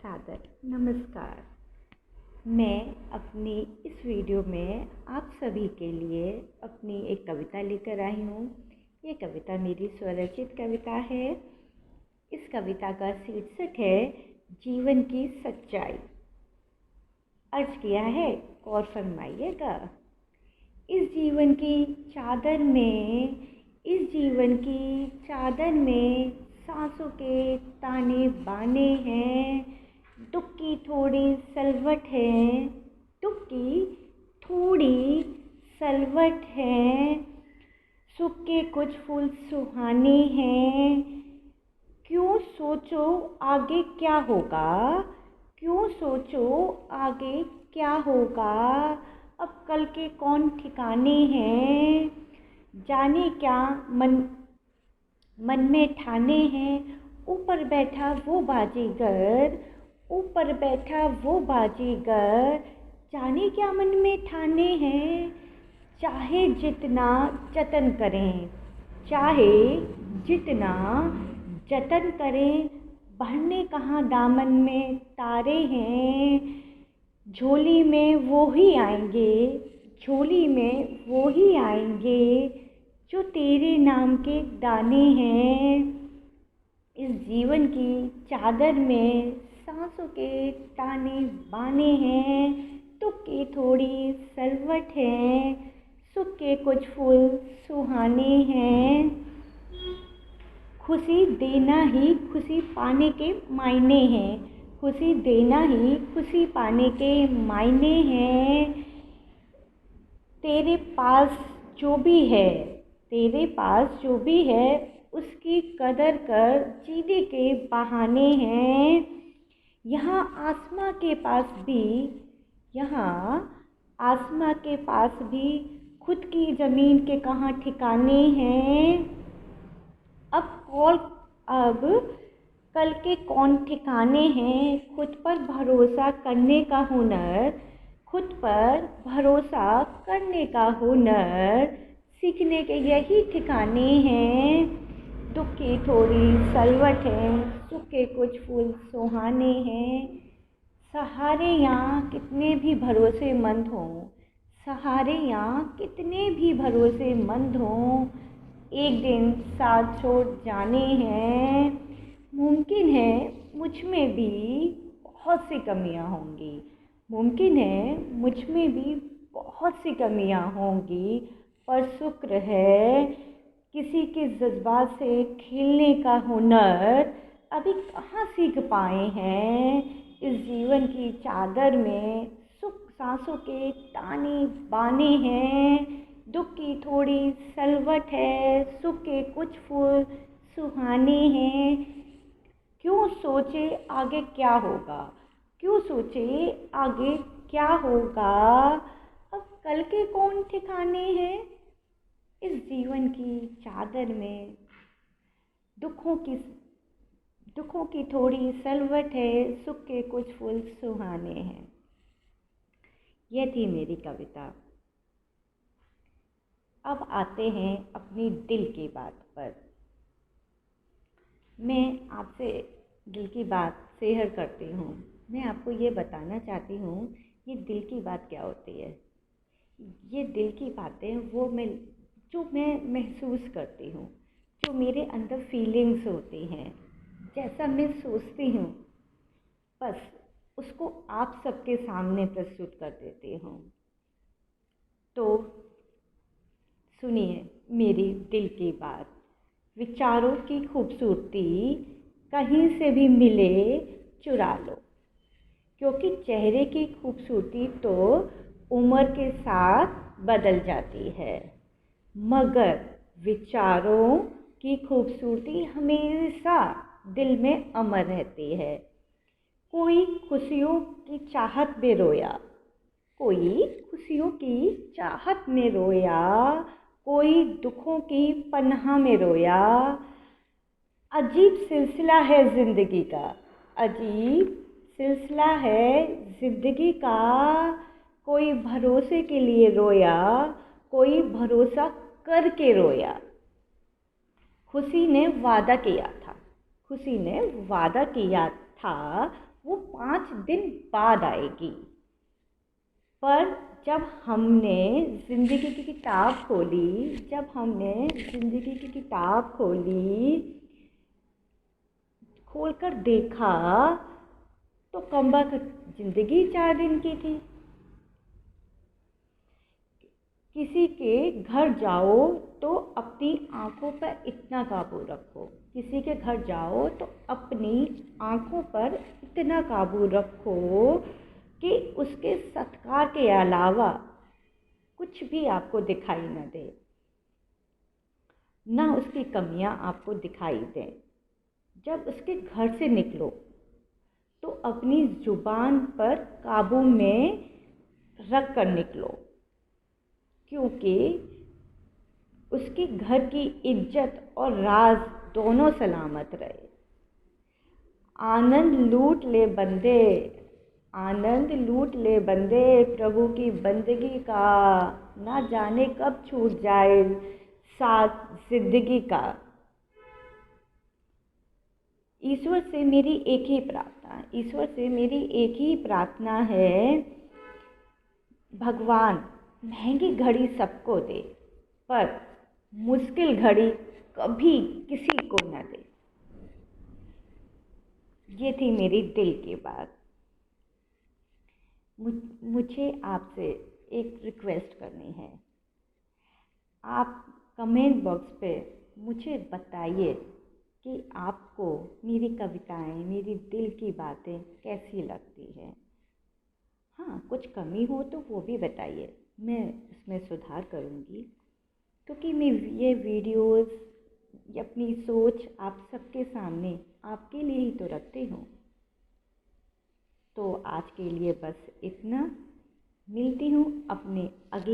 सादर नमस्कार। मैं अपनी इस वीडियो में आप सभी के लिए अपनी एक कविता लेकर आई हूँ। ये कविता मेरी स्वरचित कविता है। इस कविता का शीर्षक है जीवन की सच्चाई। अर्ज किया है, गौर फरमाइएगा। इस जीवन की चादर में सांसों के ताने बाने हैं। दुख की थोड़ी सलवट है। सुख के कुछ फूल सुहाने हैं। क्यों सोचो आगे क्या होगा, अब कल के कौन ठिकाने हैं। जाने क्या मन में ठाने हैं। ऊपर बैठा वो बाजीगर, जाने क्या मन में ठाने हैं। चाहे जितना जतन करें, भरने कहाँ दामन में तारे हैं। झोली में वो ही आएंगे जो तेरे नाम के दाने हैं। इस जीवन की चादर में सांसों के ताने बाने हैं। दुख की थोड़ी सलवट है, सुख के कुछ फूल सुहाने हैं। खुशी देना ही खुशी पाने के मायने हैं। तेरे पास जो भी है उसकी कदर कर, जीने के बहाने हैं। यहाँ आसमां के पास भी खुद की ज़मीन के कहाँ ठिकाने हैं। अब कल के कौन ठिकाने हैं। खुद पर भरोसा करने का हुनर सीखने के यही ठिकाने हैं। दुख की थोड़ी सलवट है, सुख के कुछ फूल सुहाने हैं। सहारे यहाँ कितने भी भरोसेमंद हों, एक दिन साथ छोड़ जाने हैं। मुमकिन है मुझ में भी बहुत सी कमियां होंगी, पर शुक्र है किसी के जज्बात से खेलने का हुनर अभी कहाँ सीख पाए हैं। इस जीवन की चादर में सुख सांसों के ताने बाने हैं। दुख की थोड़ी सलवट है, सुख के कुछ फूल सुहाने हैं। क्यों सोचे आगे क्या होगा, अब कल के कौन ठिकाने हैं। इस जीवन की चादर में दुखों की थोड़ी सलवट है, सुख के कुछ फूल सुहाने हैं। यह थी मेरी कविता। अब आते हैं अपनी दिल की बात पर। मैं आपसे दिल की बात शेयर करती हूँ। मैं आपको ये बताना चाहती हूँ, ये दिल की बात क्या होती है। ये दिल की बातें जो मैं महसूस करती हूँ, जो मेरे अंदर फीलिंग्स होती हैं, जैसा मैं सोचती हूँ, बस उसको आप सबके सामने प्रस्तुत कर देती हूँ। तो सुनिए मेरी दिल की बात। विचारों की खूबसूरती कहीं से भी मिले चुरा लो, क्योंकि चेहरे की खूबसूरती तो उम्र के साथ बदल जाती है, मगर विचारों की खूबसूरती हमेशा दिल में अमर रहती है। कोई खुशियों की चाहत में रोया, कोई दुखों की पनाह में रोया। अजीब सिलसिला है जिंदगी का। कोई भरोसे के लिए रोया, कोई भरोसा करके रोया। खुशी ने वादा किया था वो 5 दिन बाद आएगी। पर जब हमने ज़िंदगी की किताब खोली, खोलकर देखा तो कमबख्त ज़िंदगी 4 दिन की थी। किसी के घर जाओ तो अपनी आँखों पर इतना काबू रखो, कि उसके सत्कार के अलावा कुछ भी आपको दिखाई न दे, ना उसकी कमियां आपको दिखाई दें। जब उसके घर से निकलो तो अपनी ज़ुबान पर काबू में रख कर निकलो, क्योंकि उसके घर की इज्जत और राज दोनों सलामत रहे। आनंद लूट ले बंदे प्रभु की बंदगी का, ना जाने कब छूट जाए साथ जिंदगी का। ईश्वर से मेरी एक ही प्रार्थना है, भगवान महंगी घड़ी सबको दे, पर मुश्किल घड़ी कभी किसी को न दे। ये थी मेरी दिल की बात। मुझे आपसे एक रिक्वेस्ट करनी है। आप कमेंट बॉक्स पे मुझे बताइए कि आपको मेरी कविताएं, मेरी दिल की बातें कैसी लगती हैं। हाँ, कुछ कमी हो तो वो भी बताइए, मैं उसमें सुधार करूँगी, क्योंकि मैं ये वीडियोस अपनी सोच आप सबके सामने आपके लिए ही तो रखती हूँ। तो आज के लिए बस इतना। मिलती हूँ अपने अगले